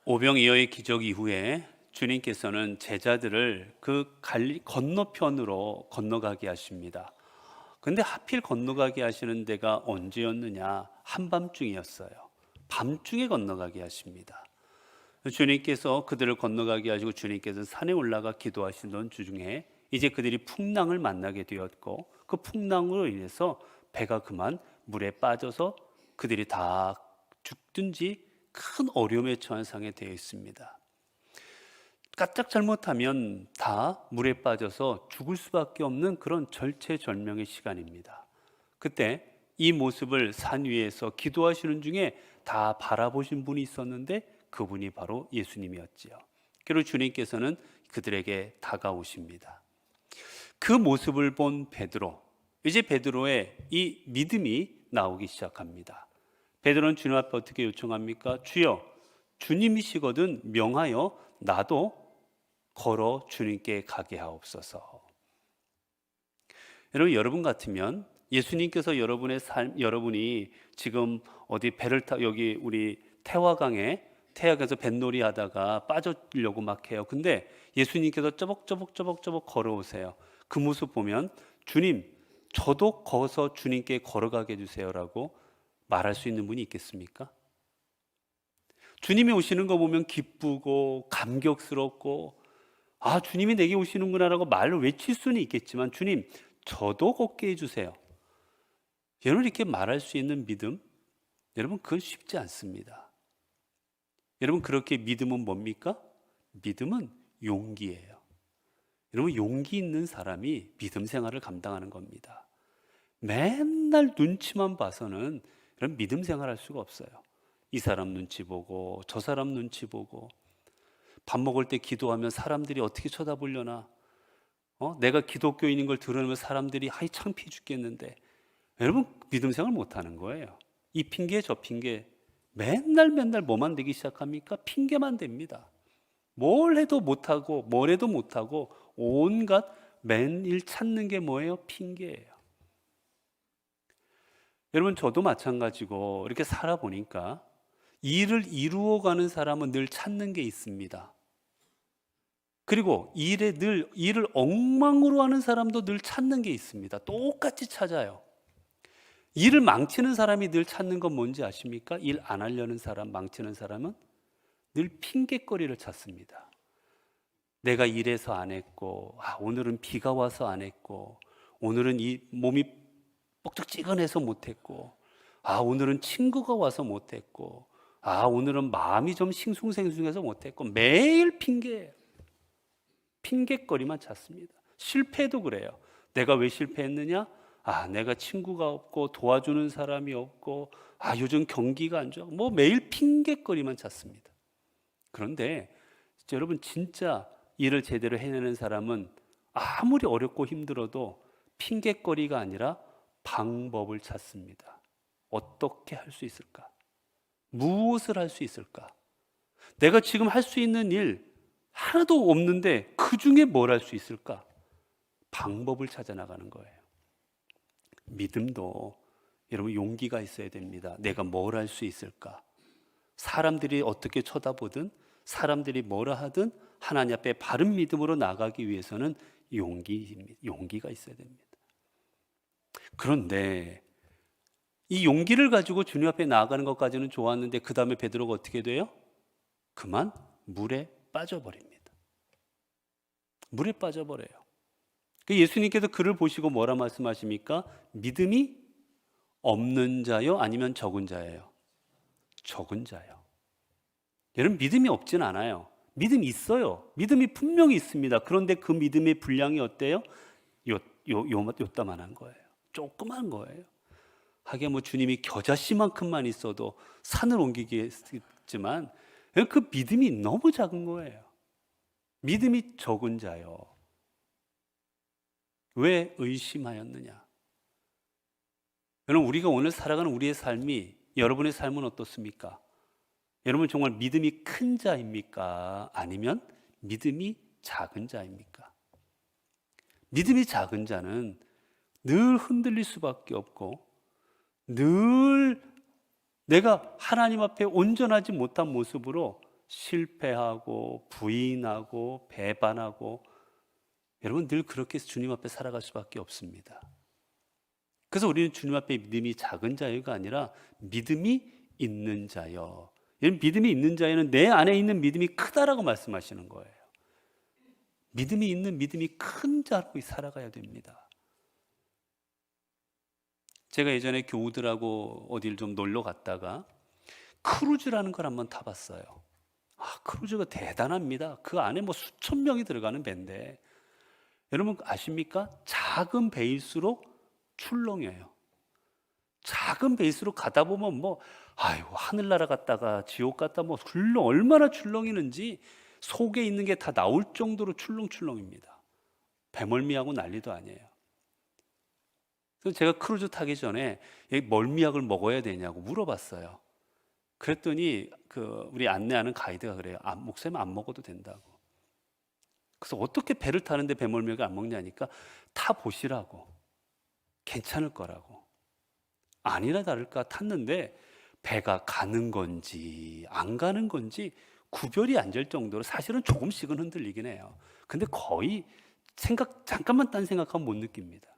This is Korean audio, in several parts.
오병이어의 기적 이후에 주님께서는 제자들을 그 건너편으로 건너가게 하십니다. 근데 하필 건너가게 하시는 데가 언제였느냐? 한밤중이었어요. 밤중에 건너가게 하십니다. 주님께서 그들을 건너가게 하시고 주님께서 산에 올라가 기도하시던 주중에 이제 그들이 풍랑을 만나게 되었고, 그 풍랑으로 인해서 배가 그만 물에 빠져서 그들이 다 죽든지 큰 어려움에 처한 상황에 되어 있습니다. 까딱 잘못하면 다 물에 빠져서 죽을 수밖에 없는 그런 절체절명의 시간입니다. 그때 이 모습을 산 위에서 기도하시는 중에 다 바라보신 분이 있었는데 그분이 바로 예수님이었지요. 그리고 주님께서는 그들에게 다가오십니다. 그 모습을 본 베드로, 이제 베드로의 이 믿음이 나오기 시작합니다. 베드로는 주님 앞에 어떻게 요청합니까? 주여, 주님이시거든 명하여 나도 걸어 주님께 가게 하옵소서. 여러분 같으면 예수님께서 여러분의 삶, 여러분이 지금 어디 배를 타 여기 우리 태화강에서 뱃놀이 하다가 빠져려고 막 해요. 근데 예수님께서 쪼벅쪼벅 걸어오세요. 그 모습 보면 주님, 저도 거기서 주님께 걸어가게 해주세요라고 말할 수 있는 분이 있겠습니까? 주님이 오시는 거 보면 기쁘고 감격스럽고, 아, 주님이 내게 오시는구나라고 말로 외칠 수는 있겠지만, 주님, 저도 걷게 해주세요. 여러분, 이렇게 말할 수 있는 믿음, 여러분, 그건 쉽지 않습니다. 여러분, 그렇게 믿음은 뭡니까? 믿음은 용기예요. 여러분, 용기 있는 사람이 믿음 생활을 감당하는 겁니다. 맨날 눈치만 봐서는 여러분 믿음 생활할 수가 없어요. 이 사람 눈치 보고 저 사람 눈치 보고, 밥 먹을 때 기도하면 사람들이 어떻게 쳐다보려나, 내가 기독교인인 걸 들으면 사람들이 아이 창피해 죽겠는데, 여러분 믿음 생활 못하는 거예요. 이 핑계 저 핑계, 맨날 뭐만 되기 시작합니까? 핑계만 됩니다. 뭘 해도 못하고 뭘 해도 못하고 온갖 맨일 찾는 게 뭐예요? 핑계예요. 여러분, 저도 마찬가지고 이렇게 살아보니까 일을 이루어가는 사람은 늘 찾는 게 있습니다. 그리고 일을 엉망으로 하는 사람도 늘 찾는 게 있습니다. 똑같이 찾아요. 일을 망치는 사람이 늘 찾는 건 뭔지 아십니까? 일 안 하려는 사람, 망치는 사람은 늘 핑계거리를 찾습니다. 내가 일해서 안 했고, 오늘은 비가 와서 안 했고, 오늘은 이 몸이 뻑적지근해서 못했고, 오늘은 친구가 와서 못했고, 오늘은 마음이 좀 싱숭생숭해서 못했고, 매일 핑계거리만 찾습니다. 실패도 그래요. 내가 왜 실패했느냐? 내가 친구가 없고 도와주는 사람이 없고, 요즘 경기가 안 좋아. 매일 핑계거리만 찾습니다. 그런데 여러분, 진짜 일을 제대로 해내는 사람은 아무리 어렵고 힘들어도 핑계거리가 아니라 방법을 찾습니다. 어떻게 할 수 있을까? 무엇을 할 수 있을까? 내가 지금 할 수 있는 일 하나도 없는데 그 중에 뭘 할 수 있을까? 방법을 찾아 나가는 거예요. 믿음도 여러분 용기가 있어야 됩니다. 내가 뭘 할 수 있을까? 사람들이 어떻게 쳐다보든 사람들이 뭐라 하든 하나님 앞에 바른 믿음으로 나가기 위해서는 용기가 있어야 됩니다. 그런데 이 용기를 가지고 주님 앞에 나아가는 것까지는 좋았는데 그 다음에 베드로가 어떻게 돼요? 그만 물에 빠져버립니다. 물에 빠져버려요. 예수님께서 그를 보시고 뭐라 말씀하십니까? 믿음이 없는 자요? 아니면 적은 자예요? 적은 자요. 여러분, 믿음이 없진 않아요. 믿음이 있어요. 믿음이 분명히 있습니다. 그런데 그 믿음의 분량이 어때요? 요따만한 거예요. 조그만 거예요. 하게 주님이 겨자씨만큼만 있어도 산을 옮기겠지만 그 믿음이 너무 작은 거예요. 믿음이 적은 자요. 왜 의심하였느냐? 여러분, 우리가 오늘 살아가는 우리의 삶이, 여러분의 삶은 어떻습니까? 여러분 정말 믿음이 큰 자입니까? 아니면 믿음이 작은 자입니까? 믿음이 작은 자는 늘 흔들릴 수밖에 없고, 늘 내가 하나님 앞에 온전하지 못한 모습으로 실패하고 부인하고 배반하고, 여러분 늘 그렇게 주님 앞에 살아갈 수밖에 없습니다. 그래서 우리는 주님 앞에 믿음이 작은 자여가 아니라 믿음이 있는 자여. 믿음이 있는 자여는 내 안에 있는 믿음이 크다라고 말씀하시는 거예요. 믿음이 있는, 믿음이 큰 자로 살아가야 됩니다. 제가 예전에 교우들하고 어디를 좀 놀러 갔다가 크루즈라는 걸 한번 타봤어요. 크루즈가 대단합니다. 그 안에 뭐 수천 명이 들어가는 배인데, 여러분 아십니까? 작은 배일수록 출렁여요. 작은 배일수록 가다 보면 하늘나라 갔다가 지옥 갔다 얼마나 출렁이는지 속에 있는 게 다 나올 정도로 출렁출렁입니다. 배멀미하고 난리도 아니에요. 그래서 제가 크루즈 타기 전에 멀미약을 먹어야 되냐고 물어봤어요. 그랬더니 우리 안내하는 가이드가 그래요. 목사님 안 먹어도 된다고. 그래서 어떻게 배를 타는데 배멀미약을 안 먹냐니까 타보시라고. 괜찮을 거라고. 아니나 다를까 탔는데 배가 가는 건지 안 가는 건지 구별이 안 될 정도로 사실은 조금씩은 흔들리긴 해요. 근데 거의 잠깐만 딴 생각하면 못 느낍니다.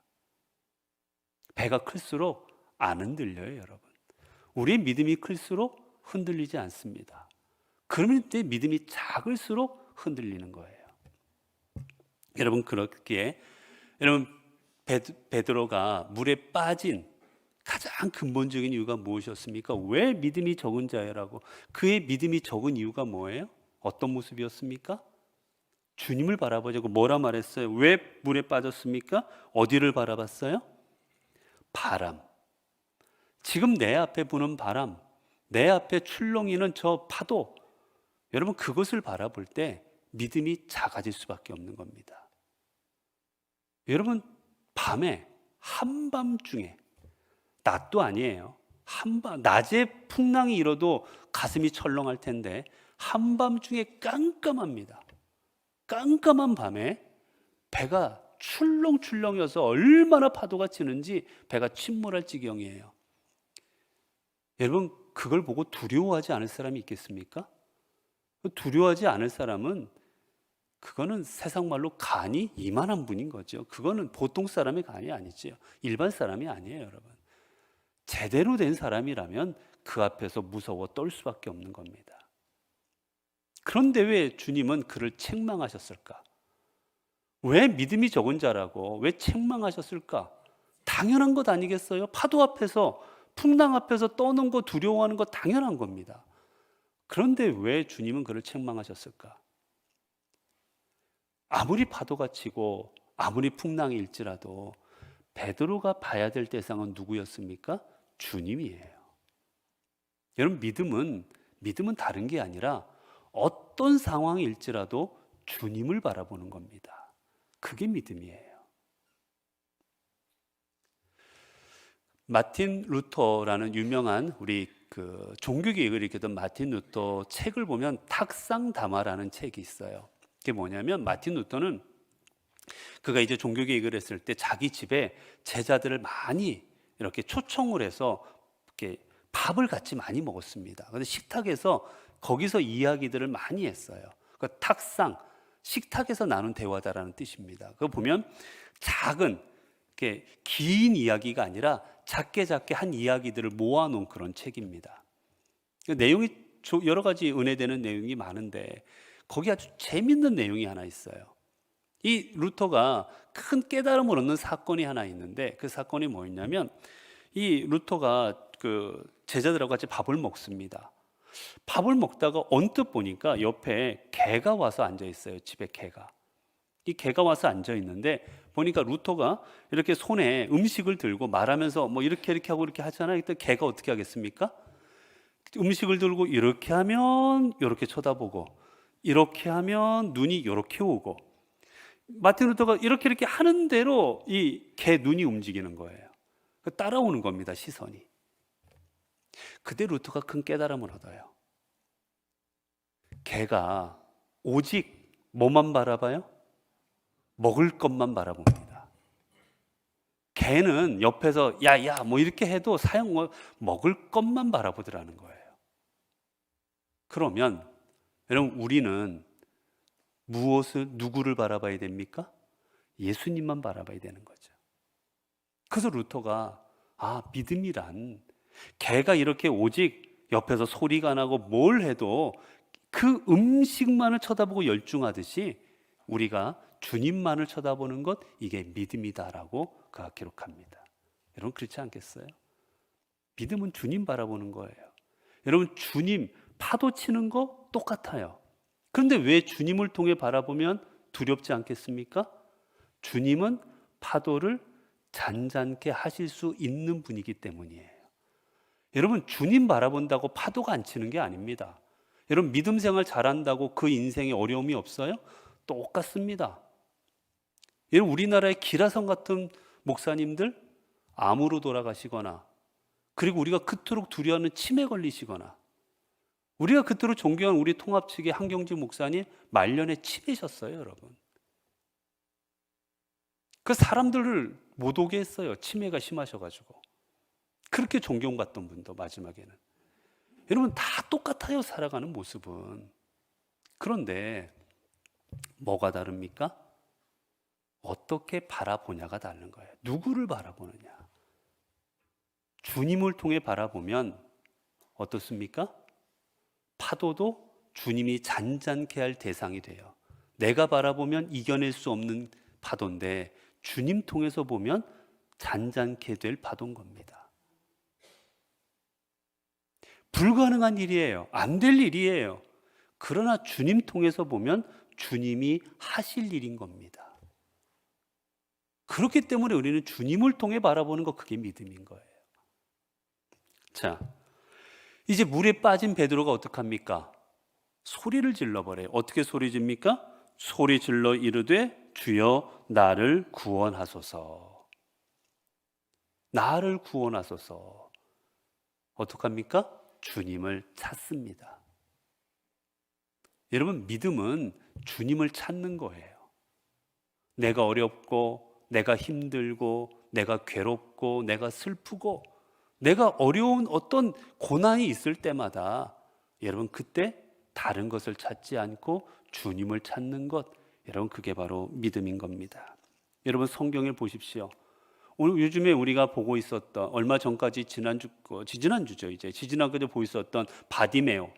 배가 클수록 안 흔들려요, 여러분. 우리의 믿음이 클수록 흔들리지 않습니다. 그러면 내 믿음이 작을수록 흔들리는 거예요. 여러분 그렇기에 여러분 베드로가 물에 빠진 가장 근본적인 이유가 무엇이었습니까? 왜 믿음이 적은 자라고? 그의 믿음이 적은 이유가 뭐예요? 어떤 모습이었습니까? 주님을 바라보자고 뭐라 말했어요? 왜 물에 빠졌습니까? 어디를 바라봤어요? 바람. 지금 내 앞에 부는 바람, 내 앞에 출렁이는 저 파도, 여러분 그것을 바라볼 때 믿음이 작아질 수밖에 없는 겁니다. 여러분 밤에 한밤중에, 낮도 아니에요. 낮에 풍랑이 일어도 가슴이 철렁할 텐데 한밤중에 깜깜합니다. 깜깜한 밤에 배가 출렁출렁여서 얼마나 파도가 치는지 배가 침몰할 지경이에요. 여러분 그걸 보고 두려워하지 않을 사람이 있겠습니까? 두려워하지 않을 사람은 그거는 세상 말로 간이 이만한 분인 거죠. 그거는 보통 사람의 간이 아니죠. 일반 사람이 아니에요, 여러분. 제대로 된 사람이라면 그 앞에서 무서워 떨 수밖에 없는 겁니다. 그런데 왜 주님은 그를 책망하셨을까? 왜 믿음이 적은 자라고 왜 책망하셨을까? 당연한 것 아니겠어요? 파도 앞에서, 풍랑 앞에서 떠는 거 두려워하는 거 당연한 겁니다. 그런데 왜 주님은 그를 책망하셨을까? 아무리 파도가 치고 아무리 풍랑이 일지라도 베드로가 봐야 될 대상은 누구였습니까? 주님이에요. 여러분 믿음은 다른 게 아니라 어떤 상황일지라도 주님을 바라보는 겁니다. 그게 믿음이에요. 마틴 루터라는 유명한 우리 종교개혁을 일으켰던 마틴 루터 책을 보면 탁상담화라는 책이 있어요. 그게 뭐냐면 마틴 루터는 그가 이제 종교개혁을 했을 때 자기 집에 제자들을 많이 이렇게 초청을 해서 이렇게 밥을 같이 많이 먹었습니다. 그런데 식탁에서 거기서 이야기들을 많이 했어요. 그 탁상, 식탁에서 나눈 대화다라는 뜻입니다. 그거 보면 작은 이렇게 긴 이야기가 아니라 작게 한 이야기들을 모아놓은 그런 책입니다. 그 내용이 여러 가지 은혜되는 내용이 많은데 거기 아주 재밌는 내용이 하나 있어요. 이 루터가 큰 깨달음을 얻는 사건이 하나 있는데 그 사건이 뭐였냐면 이 루터가 제자들하고 같이 밥을 먹습니다. 밥을 먹다가 언뜻 보니까 옆에 개가 와서 앉아 있어요. 집에 개가. 이 개가 와서 앉아 있는데 보니까 루터가 이렇게 손에 음식을 들고 말하면서 이렇게 하고 이렇게 하잖아요. 그때 개가 어떻게 하겠습니까? 음식을 들고 이렇게 하면 이렇게 쳐다보고 이렇게 하면 눈이 이렇게 오고 마틴 루터가 이렇게 하는 대로 이 개 눈이 움직이는 거예요. 따라오는 겁니다, 시선이. 그때 루터가 큰 깨달음을 얻어요. 개가 오직 뭐만 바라봐요? 먹을 것만 바라봅니다. 개는 옆에서 야야 이렇게 해도 먹을 것만 바라보더라는 거예요. 그러면 여러분, 우리는 누구를 바라봐야 됩니까? 예수님만 바라봐야 되는 거죠. 그래서 루터가 믿음이란 개가 이렇게 오직 옆에서 소리가 나고 뭘 해도 그 음식만을 쳐다보고 열중하듯이 우리가 주님만을 쳐다보는 것, 이게 믿음이다라고 그가 기록합니다. 여러분, 그렇지 않겠어요? 믿음은 주님 바라보는 거예요. 여러분, 주님 파도 치는 거 똑같아요. 그런데 왜 주님을 통해 바라보면 두렵지 않겠습니까? 주님은 파도를 잔잔케 하실 수 있는 분이기 때문이에요. 여러분, 주님 바라본다고 파도가 안 치는 게 아닙니다. 여러분, 믿음 생활 잘한다고 그 인생에 어려움이 없어요? 똑같습니다. 여러분, 우리나라의 기라성 같은 목사님들 암으로 돌아가시거나, 그리고 우리가 그토록 두려워하는 치매 걸리시거나, 우리가 그토록 존경하는 우리 통합 측의 한경주 목사님 말년에 치매셨어요, 여러분. 그 사람들을 못 오게 했어요. 치매가 심하셔가지고. 그렇게 존경받던 분도 마지막에는. 여러분, 다 똑같아요, 살아가는 모습은. 그런데 뭐가 다릅니까? 어떻게 바라보냐가 다른 거예요. 누구를 바라보느냐. 주님을 통해 바라보면 어떻습니까? 파도도 주님이 잔잔케 할 대상이 돼요. 내가 바라보면 이겨낼 수 없는 파도인데 주님 통해서 보면 잔잔케 될 파도인 겁니다. 불가능한 일이에요. 안 될 일이에요. 그러나 주님 통해서 보면 주님이 하실 일인 겁니다. 그렇기 때문에 우리는 주님을 통해 바라보는 거, 그게 믿음인 거예요. 자, 이제 물에 빠진 베드로가 어떡합니까? 소리를 질러버려요. 어떻게 소리 집니까? 소리 질러 이르되 주여 나를 구원하소서. 나를 구원하소서. 어떡합니까? 주님을 찾습니다. 여러분, 믿음은 주님을 찾는 거예요. 내가 어렵고, 내가 힘들고, 내가 괴롭고, 내가 슬프고, 내가 어려운 어떤 고난이 있을 때마다 여러분, 그때 다른 것을 찾지 않고 주님을 찾는 것, 여러분, 그게 바로 믿음인 겁니다. 여러분, 성경을 보십시오. 오늘 요즘에 우리가 보고 있었던, 얼마 전까지 지지난주죠, 이제 지지난주에 보고 있었던 바디메오.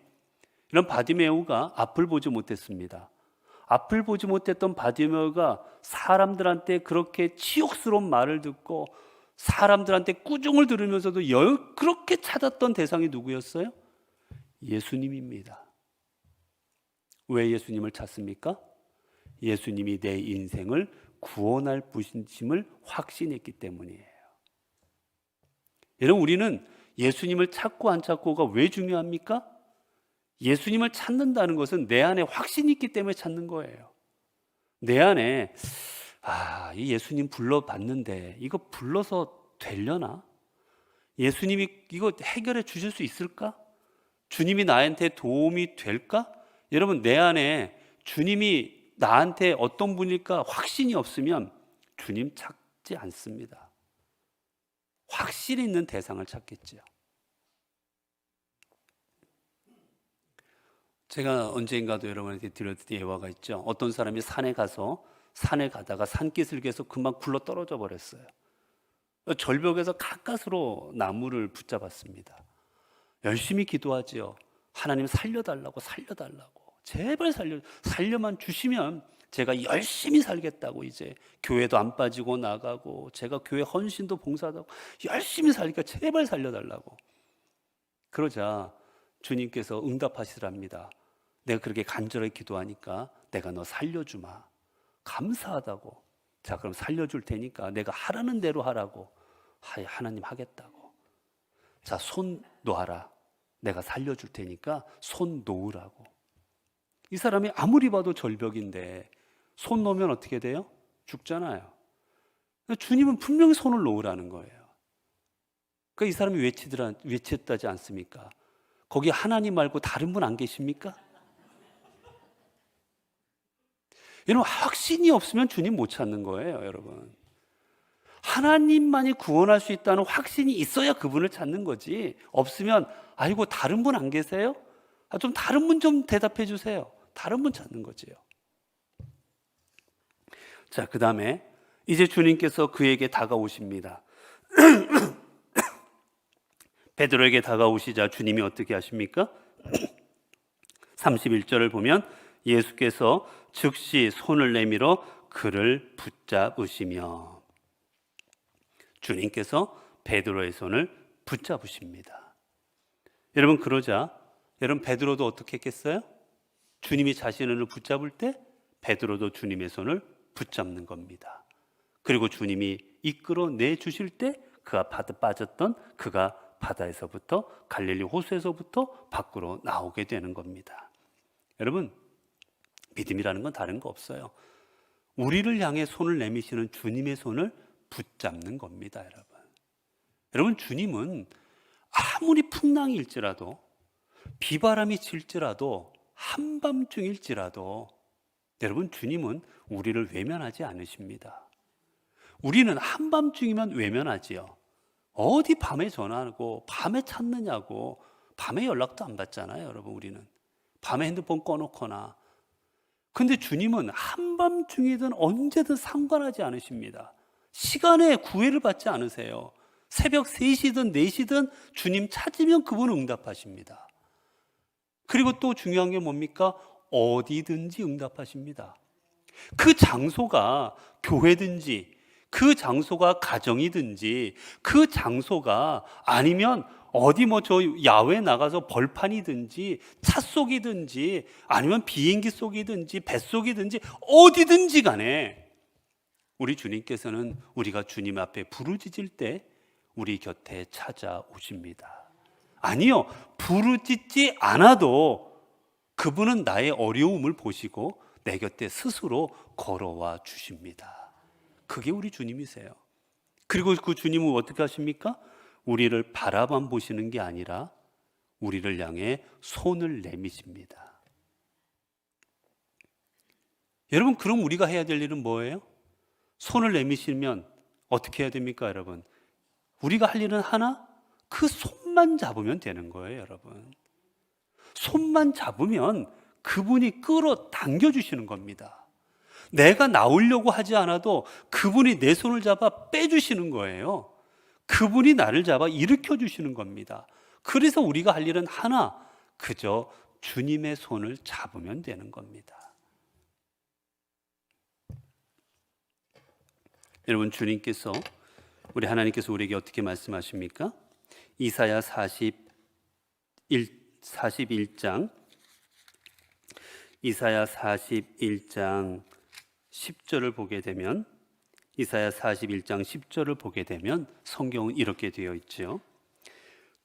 이런 바디메오가 앞을 보지 못했습니다. 앞을 보지 못했던 바디메오가 사람들한테 그렇게 치욕스러운 말을 듣고 사람들한테 꾸중을 들으면서도 그렇게 찾았던 대상이 누구였어요? 예수님입니다. 왜 예수님을 찾습니까? 예수님이 내 인생을 구원할 분이심을 확신했기 때문이에요. 여러분, 우리는 예수님을 찾고 안 찾고가 왜 중요합니까? 예수님을 찾는다는 것은 내 안에 확신이 있기 때문에 찾는 거예요. 내 안에 이 예수님 불러봤는데 이거 불러서 되려나? 예수님이 이거 해결해 주실 수 있을까? 주님이 나한테 도움이 될까? 여러분, 내 안에 주님이 나한테 어떤 분일까 확신이 없으면 주님 찾지 않습니다. 확신 있는 대상을 찾겠죠. 제가 언젠가도 여러분한테 드렸던 예화가 있죠. 어떤 사람이 산에 가다가 산기슭에서 금방 굴러 떨어져 버렸어요. 절벽에서 가까스로 나무를 붙잡았습니다. 열심히 기도하지요. 하나님 살려달라고, 제발 살려만 주시면 제가 열심히 살겠다고, 이제 교회도 안 빠지고 나가고 제가 교회 헌신도 봉사도 하고 열심히 살니까 제발 살려달라고. 그러자 주님께서 응답하시랍니다. 내가 그렇게 간절하게 기도하니까 내가 너 살려주마. 감사하다고. 자, 그럼 살려줄 테니까 내가 하라는 대로 하라고. 하나님 하겠다고. 자, 손 놓아라. 내가 살려줄 테니까 손 놓으라고. 이 사람이 아무리 봐도 절벽인데 손 놓으면 어떻게 돼요? 죽잖아요. 주님은 분명히 손을 놓으라는 거예요. 그러니까 이 사람이 외쳤다지 않습니까? 거기 하나님 말고 다른 분 안 계십니까? 여러분, 확신이 없으면 주님 못 찾는 거예요, 여러분. 하나님만이 구원할 수 있다는 확신이 있어야 그분을 찾는 거지. 없으면 아이고 다른 분 안 계세요? 좀 다른 문 좀 대답해 주세요. 다른 문 찾는 거지요. 자, 그 다음에 이제 주님께서 그에게 다가오십니다. 베드로에게 다가오시자 주님이 어떻게 하십니까? 31절을 보면 예수께서 즉시 손을 내밀어 그를 붙잡으시며, 주님께서 베드로의 손을 붙잡으십니다. 여러분, 그러자 여러분 베드로도 어떻게 했겠어요? 주님이 자신을 붙잡을 때 베드로도 주님의 손을 붙잡는 겁니다. 그리고 주님이 이끌어내 주실 때 그가 빠졌던 그가 바다에서부터 갈릴리 호수에서부터 밖으로 나오게 되는 겁니다. 여러분, 믿음이라는 건 다른 거 없어요. 우리를 향해 손을 내미시는 주님의 손을 붙잡는 겁니다. 여러분, 주님은 아무리 풍랑이 일지라도, 비바람이 칠지라도, 한밤중일지라도 여러분, 주님은 우리를 외면하지 않으십니다. 우리는 한밤중이면 외면하지요. 어디 밤에 전화하고 밤에 찾느냐고, 밤에 연락도 안 받잖아요. 여러분, 우리는 밤에 핸드폰 꺼놓거나. 근데 주님은 한밤중이든 언제든 상관하지 않으십니다. 시간에 구애를 받지 않으세요. 새벽 3시든 4시든 주님 찾으면 그분은 응답하십니다. 그리고 또 중요한 게 뭡니까? 어디든지 응답하십니다. 그 장소가 교회든지, 그 장소가 가정이든지, 그 장소가 아니면 어디 저 야외 나가서 벌판이든지 차 속이든지 아니면 비행기 속이든지 뱃속이든지 어디든지 간에 우리 주님께서는 우리가 주님 앞에 부르짖을 때 우리 곁에 찾아오십니다. 아니요, 부르짖지 않아도 그분은 나의 어려움을 보시고 내 곁에 스스로 걸어와 주십니다. 그게 우리 주님이세요. 그리고 그 주님은 어떻게 하십니까? 우리를 바라만 보시는 게 아니라 우리를 향해 손을 내미십니다. 여러분, 그럼 우리가 해야 될 일은 뭐예요? 손을 내미시면 어떻게 해야 됩니까, 여러분? 우리가 할 일은 하나, 그 손만 잡으면 되는 거예요, 여러분. 손만 잡으면 그분이 끌어당겨 주시는 겁니다. 내가 나오려고 하지 않아도 그분이 내 손을 잡아 빼주시는 거예요. 그분이 나를 잡아 일으켜 주시는 겁니다. 그래서 우리가 할 일은 하나, 그저 주님의 손을 잡으면 되는 겁니다. 여러분, 주님께서, 우리 하나님께서 우리에게 어떻게 말씀하십니까? 이사야 41장 이사야 41장 10절을 보게 되면, 이사야 41장 10절을 보게 되면 성경은 이렇게 되어 있죠.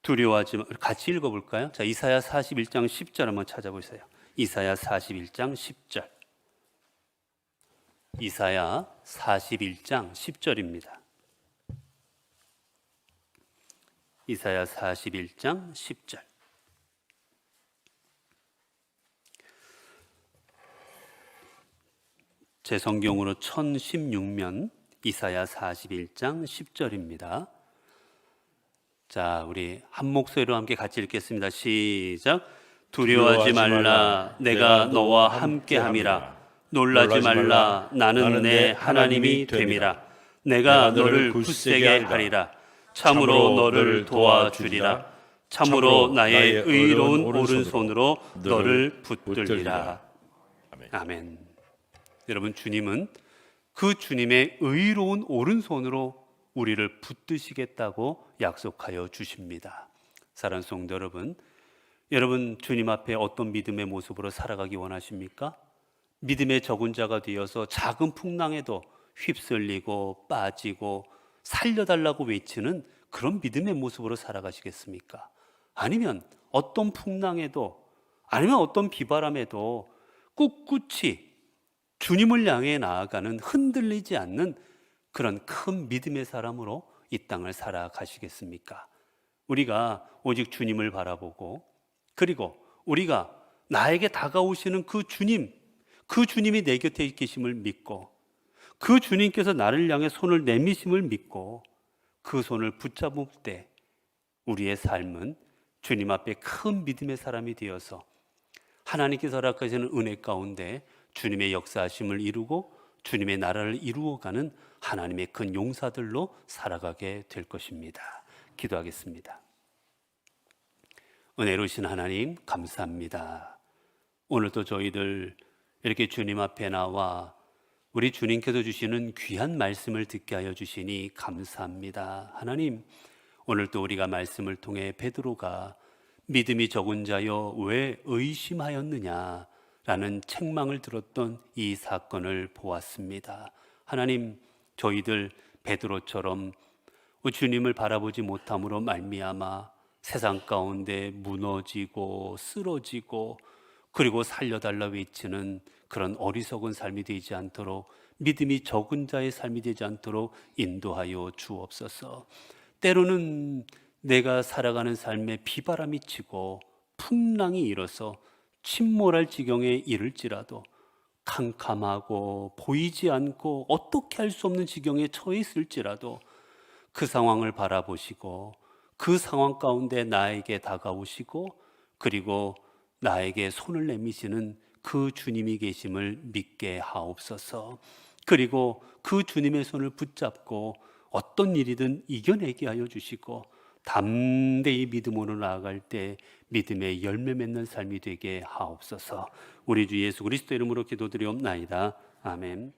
두려워하지 마. 같이 읽어볼까요? 자, 이사야 41장 10절 한번 찾아보세요. 이사야 41장 10절. 이사야 41장 10절입니다. 이사야 41장 10절. 제 성경으로 1016면 이사야 41장 10절입니다. 자, 우리 한 목소리로 함께 같이 읽겠습니다. 시작. 두려워하지 말라. 내가 너와 함께함이라. 놀라지 말라. 나는 내 하나님이 됨이라. 내가 너를 굳세게 하리라. 참으로 너를 도와주리라. 참으로 나의 의로운 오른손으로 너를 붙들리라. 아멘. 여러분, 주님은 그 주님의 의로운 오른손으로 우리를 붙드시겠다고 약속하여 주십니다. 사랑하는 성도 여러분, 여러분 주님 앞에 어떤 믿음의 모습으로 살아가기 원하십니까? 믿음의 적은 자가 되어서 작은 풍랑에도 휩쓸리고 빠지고 살려달라고 외치는 그런 믿음의 모습으로 살아가시겠습니까? 아니면 어떤 풍랑에도, 아니면 어떤 비바람에도 꿋꿋이 주님을 향해 나아가는, 흔들리지 않는 그런 큰 믿음의 사람으로 이 땅을 살아가시겠습니까? 우리가 오직 주님을 바라보고, 그리고 우리가 나에게 다가오시는 그 주님, 그 주님이 내 곁에 계심을 믿고, 그 주님께서 나를 향해 손을 내미심을 믿고 그 손을 붙잡을 때 우리의 삶은 주님 앞에 큰 믿음의 사람이 되어서 하나님께서 허락하시는 은혜 가운데 주님의 역사하심을 이루고 주님의 나라를 이루어가는 하나님의 큰 용사들로 살아가게 될 것입니다. 기도하겠습니다. 은혜로우신 하나님 감사합니다. 오늘도 저희들 이렇게 주님 앞에 나와 우리 주님께서 주시는 귀한 말씀을 듣게 하여 주시니 감사합니다. 하나님, 오늘도 우리가 말씀을 통해 베드로가 믿음이 적은 자여 왜 의심하였느냐 라는 책망을 들었던 이 사건을 보았습니다. 하나님, 저희들 베드로처럼 주님을 바라보지 못함으로 말미암아 세상 가운데 무너지고 쓰러지고 그리고 살려달라 외치는 그런 어리석은 삶이 되지 않도록, 믿음이 적은 자의 삶이 되지 않도록 인도하여 주옵소서. 때로는 내가 살아가는 삶에 비바람이 치고 풍랑이 일어서 침몰할 지경에 이를지라도 캄캄하고 보이지 않고 어떻게 할 수 없는 지경에 처해 있을지라도 그 상황을 바라보시고 그 상황 가운데 나에게 다가오시고 그리고 나에게 손을 내미시는 그 주님이 계심을 믿게 하옵소서. 그리고 그 주님의 손을 붙잡고 어떤 일이든 이겨내게 하여 주시고 담대히 믿음으로 나아갈 때 믿음의 열매 맺는 삶이 되게 하옵소서. 우리 주 예수 그리스도 이름으로 기도드리옵나이다. 아멘.